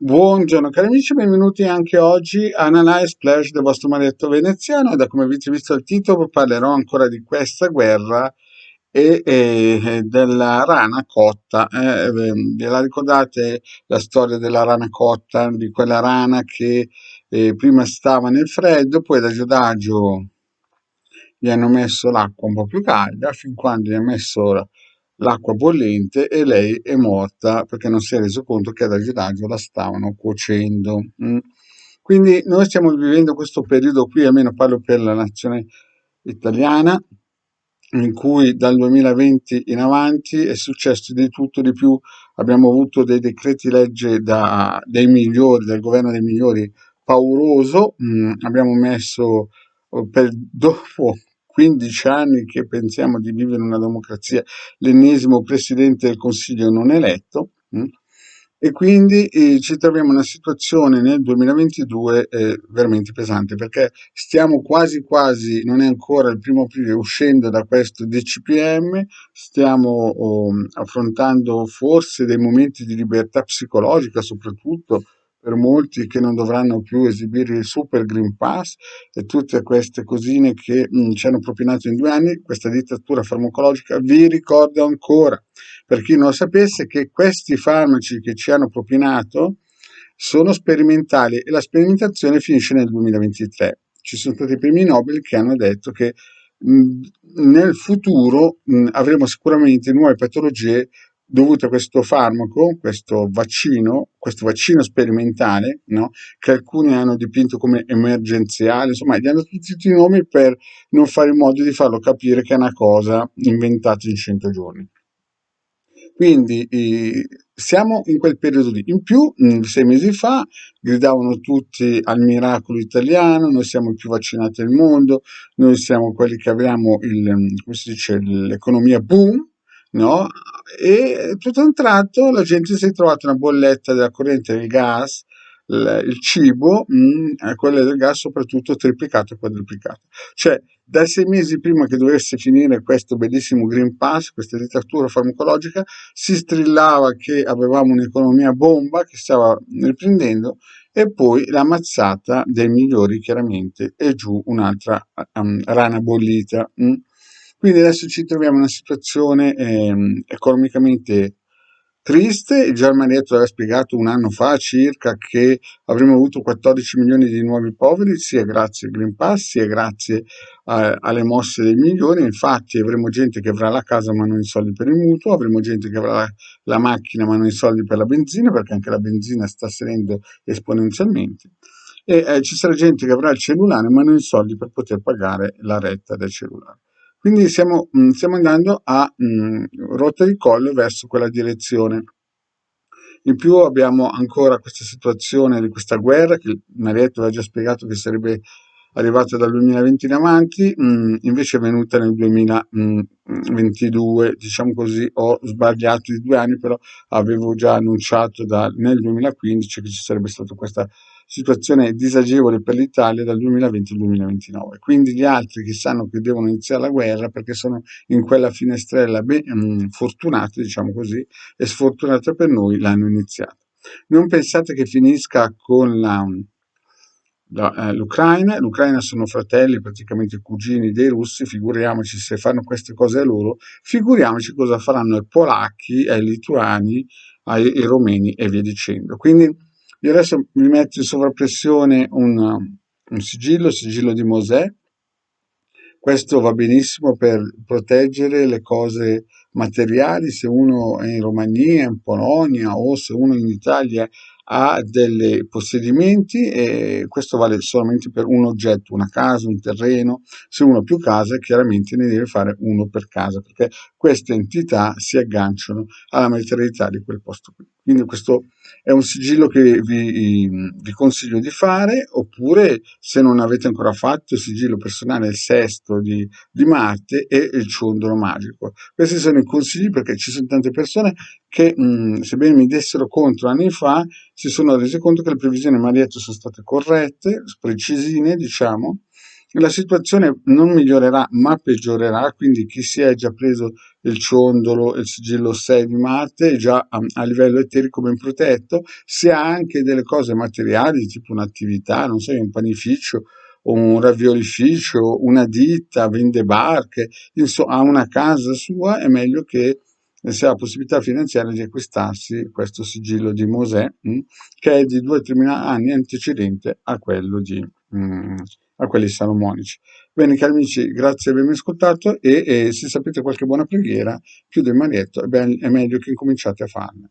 Buongiorno cari amici, benvenuti anche oggi a Analyze Splash del vostro marietto veneziano. E da come avete visto il titolo parlerò ancora di questa guerra e della rana cotta. Ve la ricordate la storia della rana cotta, di quella rana che prima stava nel freddo, poi adagio adagio gli hanno messo l'acqua un po' più calda, fin quando gli ha messo l'acqua bollente e lei è morta perché non si è reso conto che adagio adagio la stavano cuocendo. Quindi noi stiamo vivendo questo periodo qui, almeno parlo per la nazione italiana, in cui dal 2020 in avanti è successo di tutto di più. Abbiamo avuto dei decreti legge dei migliori, del governo dei migliori, pauroso. Abbiamo messo dopo 15 anni che pensiamo di vivere in una democrazia, l'ennesimo presidente del Consiglio non eletto. E quindi ci troviamo in una situazione nel 2022 veramente pesante, perché stiamo quasi quasi, non è ancora il primo aprile, uscendo da questo DCPM, stiamo affrontando forse dei momenti di libertà psicologica, soprattutto per molti che non dovranno più esibire il Super Green Pass e tutte queste cosine che ci hanno propinato in 2 anni. Questa dittatura farmacologica vi ricordo ancora, per chi non lo sapesse, che questi farmaci che ci hanno propinato sono sperimentali e la sperimentazione finisce nel 2023. Ci sono stati i premi Nobel che hanno detto che nel futuro avremo sicuramente nuove patologie dovute a questo farmaco, questo vaccino sperimentale, no? Che alcuni hanno dipinto come emergenziale, insomma, gli hanno tutti i nomi per non fare in modo di farlo capire che è una cosa inventata in 100 giorni. Quindi siamo in quel periodo lì. In più, 6 mesi fa, gridavano tutti al miracolo italiano, noi siamo i più vaccinati del mondo, noi siamo quelli che abbiamo come si dice, l'economia boom, no? E tutto a un tratto la gente si è trovata una bolletta della corrente del gas, il cibo, quella del gas soprattutto triplicato e quadruplicato. Cioè, dai 6 mesi prima che dovesse finire questo bellissimo Green Pass, questa dittatura farmacologica, si strillava che avevamo un'economia bomba che stava riprendendo e poi la mazzata dei migliori chiaramente e giù un'altra rana bollita. Quindi adesso ci troviamo in una situazione economicamente triste. Già il Marietto aveva spiegato 1 anno fa circa che avremmo avuto 14 milioni di nuovi poveri, sia grazie al Green Pass, sia grazie alle mosse dei migliori. Infatti avremo gente che avrà la casa ma non i soldi per il mutuo, avremo gente che avrà la macchina ma non i soldi per la benzina, perché anche la benzina sta salendo esponenzialmente. E ci sarà gente che avrà il cellulare ma non i soldi per poter pagare la retta del cellulare. Quindi stiamo andando a rotta di collo verso quella direzione. In più abbiamo ancora questa situazione di questa guerra che Marietto aveva già spiegato che sarebbe arrivata dal 2020 in avanti, invece è venuta nel 2022, diciamo così. Ho sbagliato di 2 anni, però avevo già annunciato nel 2015 che ci sarebbe stata questa situazione disagevole per l'Italia dal 2020 al 2029. Quindi gli altri che sanno che devono iniziare la guerra perché sono in quella finestrella fortunati, diciamo così, e sfortunata per noi l'hanno iniziata. Non pensate che finisca con l'Ucraina. L'Ucraina sono fratelli, praticamente cugini dei russi, figuriamoci se fanno queste cose a loro, figuriamoci cosa faranno ai polacchi, ai lituani, ai romeni e via dicendo. Quindi io adesso mi metto in sovrappressione un sigillo, il sigillo di Mosè. Questo va benissimo per proteggere le cose materiali se uno è in Romania, in Polonia o se uno in Italia ha dei possedimenti, e questo vale solamente per un oggetto, una casa, un terreno. Se uno ha più case, chiaramente ne deve fare uno per casa, perché queste entità si agganciano alla materialità di quel posto qui. Quindi questo è un sigillo che vi consiglio di fare, oppure se non avete ancora fatto il sigillo personale, il sesto di Marte e il ciondolo magico. Questi sono i consigli perché ci sono tante persone che, sebbene mi dessero contro anni fa, si sono resi conto che le previsioni Marietto sono state corrette, precisine, diciamo, la situazione non migliorerà ma peggiorerà, quindi chi si è già preso il ciondolo e il sigillo 6 di Marte è già a livello eterico ben protetto, se ha anche delle cose materiali, tipo un'attività, non so, un panificio o un raviolificio, una ditta, vende barche, insomma, ha una casa sua, è meglio che se ha la possibilità finanziaria di acquistarsi questo sigillo di Mosè, che è di 2-3 mila anni antecedente a quello mm, a quelli salomonici. Bene, cari amici, grazie di avermi ascoltato e se sapete qualche buona preghiera, chiudo il marietto, è meglio che incominciate a farla.